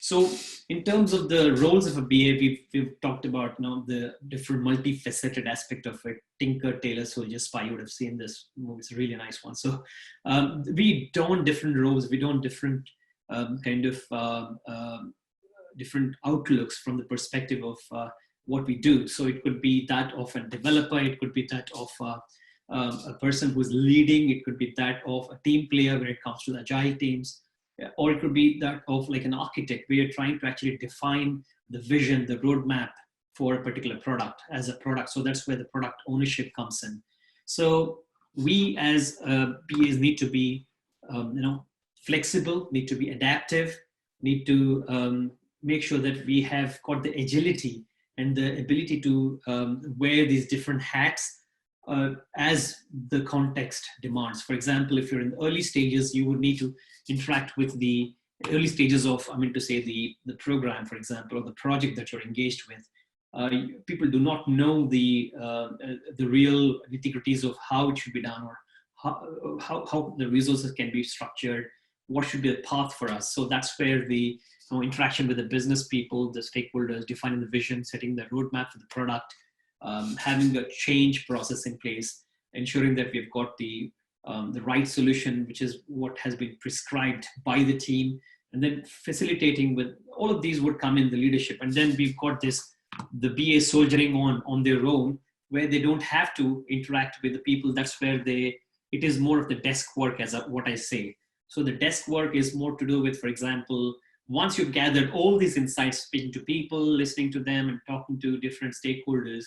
So in terms of the roles of a BA, we've talked about now the different multifaceted aspect of it. Tinker, Tailor, Soldier, Spy. You would have seen this movie. It's a really nice one. So we don different roles. We don different kind of different outlooks from the perspective of what we do. So it could be that of a developer. It could be that of a person who's leading. It could be that of a team player when it comes to the agile teams, or it could be that of like an architect. We are trying to actually define the vision, the roadmap for a particular product as a product. So that's where the product ownership comes in. So we as BAs need to be, flexible, need to be adaptive, need to make sure that we have got the agility and the ability to wear these different hats as the context demands. For example, if you're in the early stages, you would need to interact with the early stages of, the program, for example, or the project that you're engaged with. People do not know the real nitty-gritties of how it should be done, or how the resources can be structured, what should be the path for us. So that's where the interaction with the business people, the stakeholders, defining the vision, setting the roadmap for the product, having a change process in place, ensuring that we've got the right solution, which is what has been prescribed by the team, and then facilitating with all of these would come in the leadership. And then we've got the BA soldiering on their own, where they don't have to interact with the people. That's where it is more of the desk work, as what I say. So the desk work is more to do with, for example, once you've gathered all these insights, speaking to people, listening to them, and talking to different stakeholders,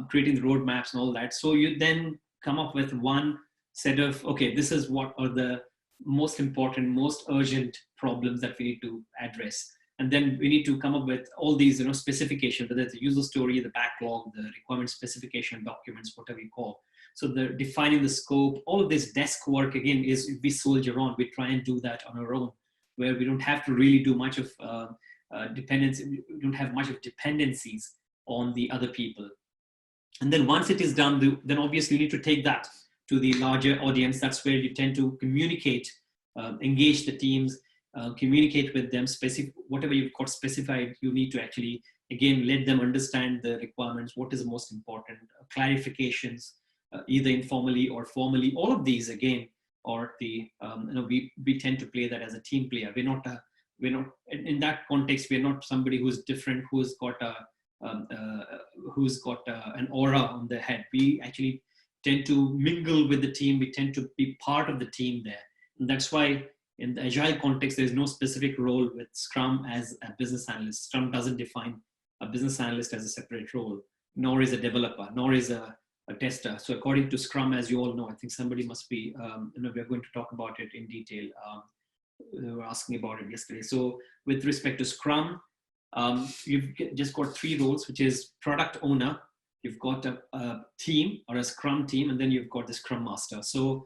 creating the roadmaps and all that. So you then come up with one set of, okay, this is what are the most important, most urgent problems that we need to address. And then we need to come up with all these, specifications, whether it's the user story, the backlog, the requirement specification documents, whatever you call. So the defining the scope, all of this desk work, again, is we soldier on. We try and do that on our own, where we don't have to really do much of dependency. We don't have much of dependencies on the other people. And then once it is done, then obviously you need to take that to the larger audience. That's where you tend to communicate, engage the teams, communicate with them, whatever you've got specified, you need to actually, again, let them understand the requirements, what is the most important, clarifications, either informally or formally. All of these, again, or we tend to play that as a team player. We're not in that context, we're not somebody who's different, who's got an aura on their head. We actually tend to mingle with the team. We tend to be part of the team there. And that's why in the agile context, there's no specific role with Scrum as a business analyst. Scrum doesn't define a business analyst as a separate role, nor is a developer, nor is a tester. So according to Scrum, as you all know, I think somebody must be, we're going to talk about it in detail. They were asking about it yesterday. So with respect to Scrum, you've just got three roles, which is product owner, you've got a team or a Scrum team, and then you've got the Scrum Master. So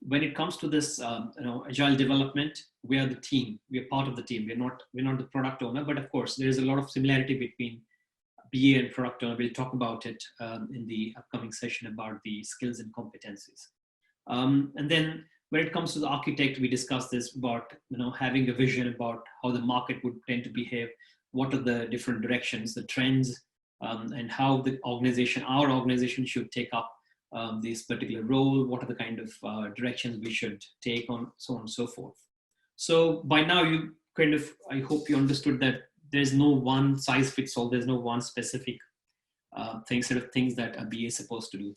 when it comes to this, agile development, we are the team. We are part of the team. We're not the product owner, but of course, there is a lot of similarity between BA and product owner. We'll talk about it in the upcoming session about the skills and competencies. And then when it comes to the architect, we discussed this about having a vision about how the market would tend to behave, what are the different directions, the trends, and how our organization should take up this particular role, what are the kind of directions we should take on, so on and so forth. So by now you I hope you understood that there's no one size fits all, there's no one specific set of things that a BA is supposed to do.